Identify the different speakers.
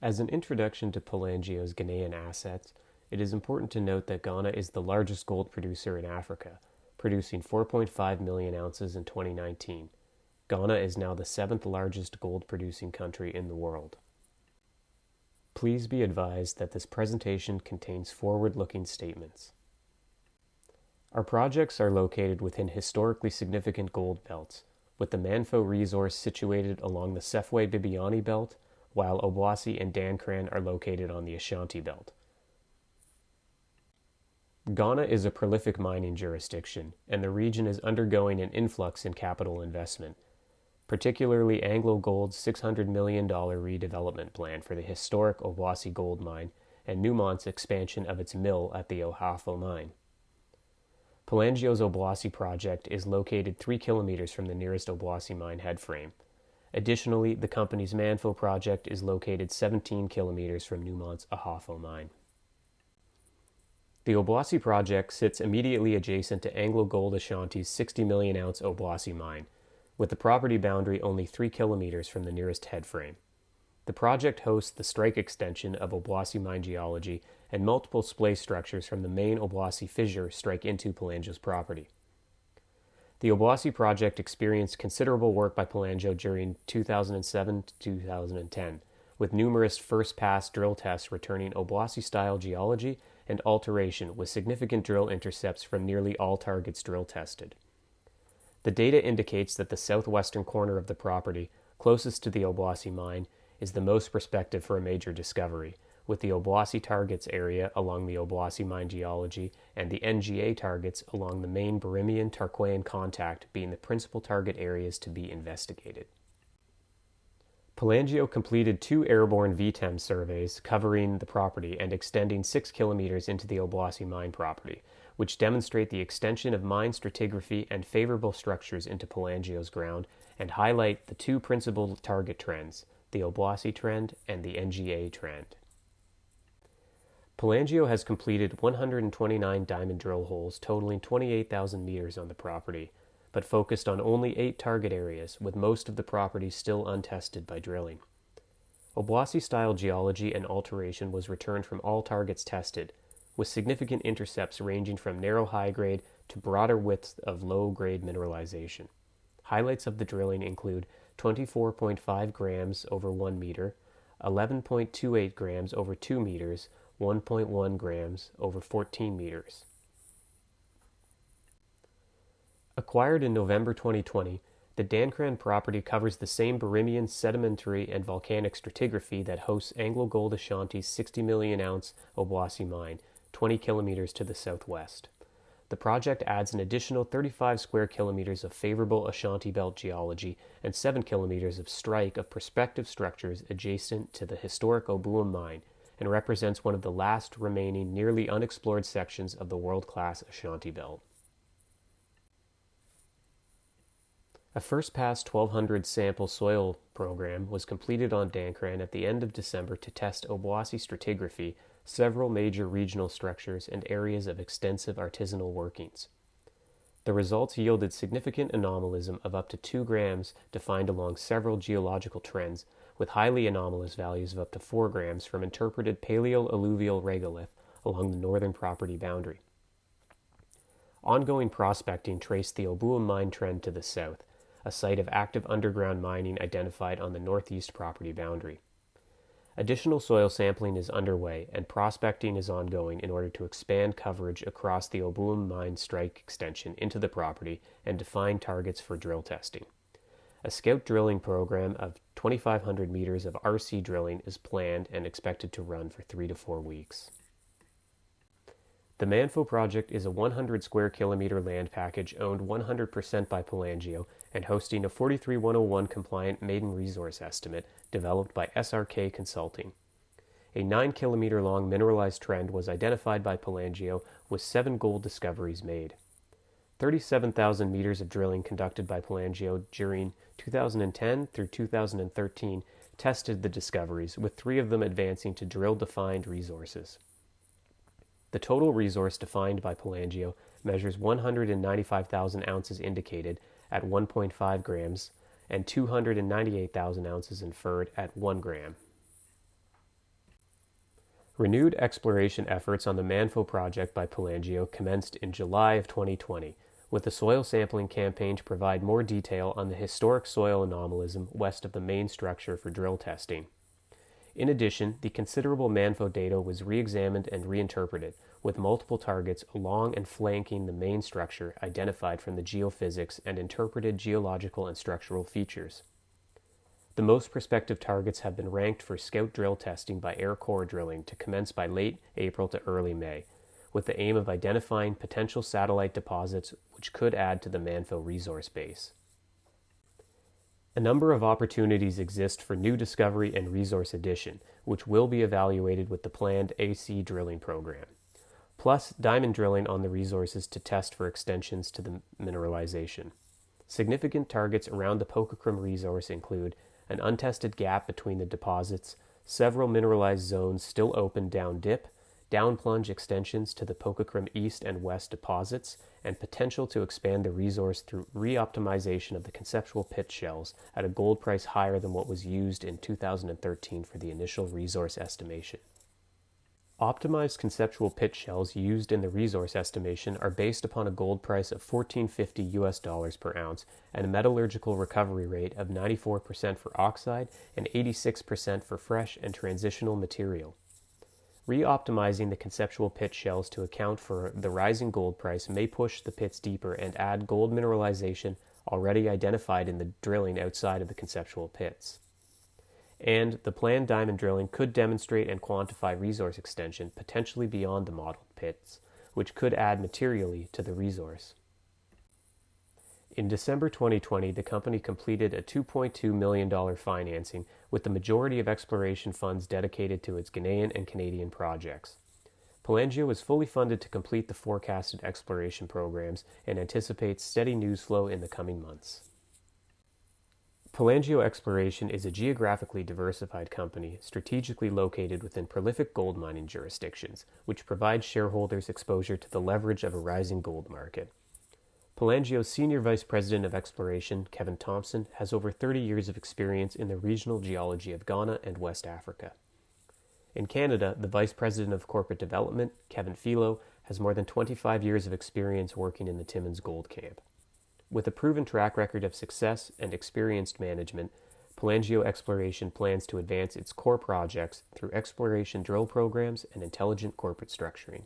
Speaker 1: As an introduction to Pelangio's Ghanaian assets, it is important to note that Ghana is the largest gold producer in Africa, producing 4.5 million ounces in 2019. Ghana is now the seventh largest gold producing country in the world. Please be advised that this presentation contains forward-looking statements. Our projects are located within historically significant gold belts, with the Manfo resource situated along the Sefwe-Bibiani belt, while Obuasi and Dankran are located on the Ashanti belt. Ghana is a prolific mining jurisdiction, and the region is undergoing an influx in capital investment, particularly AngloGold's $600 million redevelopment plan for the historic Obuasi gold mine and Newmont's expansion of its mill at the Ohafo mine. Pelangio's Obuasi project is located 3 kilometers from the nearest Obuasi mine headframe. Additionally, the company's Manfo project is located 17 kilometers from Newmont's Ahafo mine. The Obuasi project sits immediately adjacent to AngloGold Ashanti's 60 million ounce Obuasi mine, with the property boundary only 3 kilometers from the nearest headframe. The project hosts the strike extension of Obuasi mine geology, and multiple splay structures from the main Obuasi fissure strike into Pelangio's property. The Obuasi project experienced considerable work by Pelangio during 2007 to 2010, with numerous first-pass drill tests returning Obuasi-style geology and alteration with significant drill intercepts from nearly all targets drill tested. The data indicates that the southwestern corner of the property, closest to the Obuasi mine, is the most prospective for a major discovery, with the Obuasi targets area along the Obuasi mine geology and the NGA targets along the main Birimian-Tarkwaian contact being the principal target areas to be investigated. Pelangio completed 2 airborne VTEM surveys covering the property and extending 6 kilometers into the Obuasi mine property, which demonstrate the extension of mine stratigraphy and favorable structures into Pelangio's ground and highlight the 2 principal target trends, the Obuasi trend and the NGA trend. Pelangio has completed 129 diamond drill holes totaling 28,000 meters on the property, but focused on only 8 target areas, with most of the property still untested by drilling. Obuasi-style geology and alteration was returned from all targets tested, with significant intercepts ranging from narrow high-grade to broader widths of low-grade mineralization. Highlights of the drilling include 24.5 grams over 1 meter, 11.28 grams over 2 meters, 1.1 grams over 14 meters. Acquired in November 2020, the Dankran property covers the same Birimian sedimentary and volcanic stratigraphy that hosts AngloGold Ashanti's 60 million ounce Obuasi mine, 20 kilometers to the southwest. The project adds an additional 35 square kilometers of favorable Ashanti Belt geology and 7 kilometers of strike of prospective structures adjacent to the historic Obuam mine, and represents one of the last remaining nearly unexplored sections of the world-class Ashanti Belt. A first-pass 1,200 sample soil program was completed on Dankran at the end of December to test Obuasi stratigraphy, several major regional structures, and areas of extensive artisanal workings. The results yielded significant anomalism of up to 2 grams defined along several geological trends, with highly anomalous values of up to 4 grams from interpreted paleo-alluvial regolith along the northern property boundary. Ongoing prospecting traced the Obuam mine trend to the south, a site of active underground mining identified on the northeast property boundary. Additional soil sampling is underway, and prospecting is ongoing in order to expand coverage across the Obuam mine strike extension into the property and define targets for drill testing. A scout drilling program of 2,500 meters of RC drilling is planned and expected to run for 3 to 4 weeks. The Manfo project is a 100 square kilometer land package owned 100% by Pelangio and hosting a 43101 compliant maiden resource estimate developed by SRK Consulting. A 9 kilometer long mineralized trend was identified by Pelangio with 7 gold discoveries made. 37,000 meters of drilling conducted by Pelangio during 2010 through 2013 tested the discoveries, with 3 of them advancing to drill-defined resources. The total resource defined by Pelangio measures 195,000 ounces indicated at 1.5 grams and 298,000 ounces inferred at 1 gram. Renewed exploration efforts on the Manfo project by Pelangio commenced in July of 2020, with a soil sampling campaign to provide more detail on the historic soil anomalism west of the main structure for drill testing. In addition, the considerable Manfo data was re-examined and reinterpreted, with multiple targets along and flanking the main structure identified from the geophysics and interpreted geological and structural features. The most prospective targets have been ranked for scout drill testing by air core drilling to commence by late April to early May, with the aim of identifying potential satellite deposits which could add to the Manfo resource base. A number of opportunities exist for new discovery and resource addition, which will be evaluated with the planned AC drilling program, plus diamond drilling on the resources to test for extensions to the mineralization. Significant targets around the Pokakrum resource include an untested gap between the deposits, several mineralized zones still open down dip, down plunge extensions to the Pokakrum east and west deposits, and potential to expand the resource through re-optimization of the conceptual pit shells at a gold price higher than what was used in 2013 for the initial resource estimation. Optimized conceptual pit shells used in the resource estimation are based upon a gold price of $14.50 per ounce and a metallurgical recovery rate of 94% for oxide and 86% for fresh and transitional material. Re-optimizing the conceptual pit shells to account for the rising gold price may push the pits deeper and add gold mineralization already identified in the drilling outside of the conceptual pits. And the planned diamond drilling could demonstrate and quantify resource extension potentially beyond the modeled pits, which could add materially to the resource. In December 2020, the company completed a $2.2 million financing, with the majority of exploration funds dedicated to its Ghanaian and Canadian projects. Pelangio is fully funded to complete the forecasted exploration programs and anticipates steady news flow in the coming months. Pelangio Exploration is a geographically diversified company strategically located within prolific gold mining jurisdictions, which provides shareholders exposure to the leverage of a rising gold market. Pelangio's Senior Vice President of Exploration, Kevin Thompson, has over 30 years of experience in the regional geology of Ghana and West Africa. In Canada, the Vice President of Corporate Development, Kevin Philo, has more than 25 years of experience working in the Timmins Gold Camp. With a proven track record of success and experienced management, Pelangio Exploration plans to advance its core projects through exploration drill programs and intelligent corporate structuring.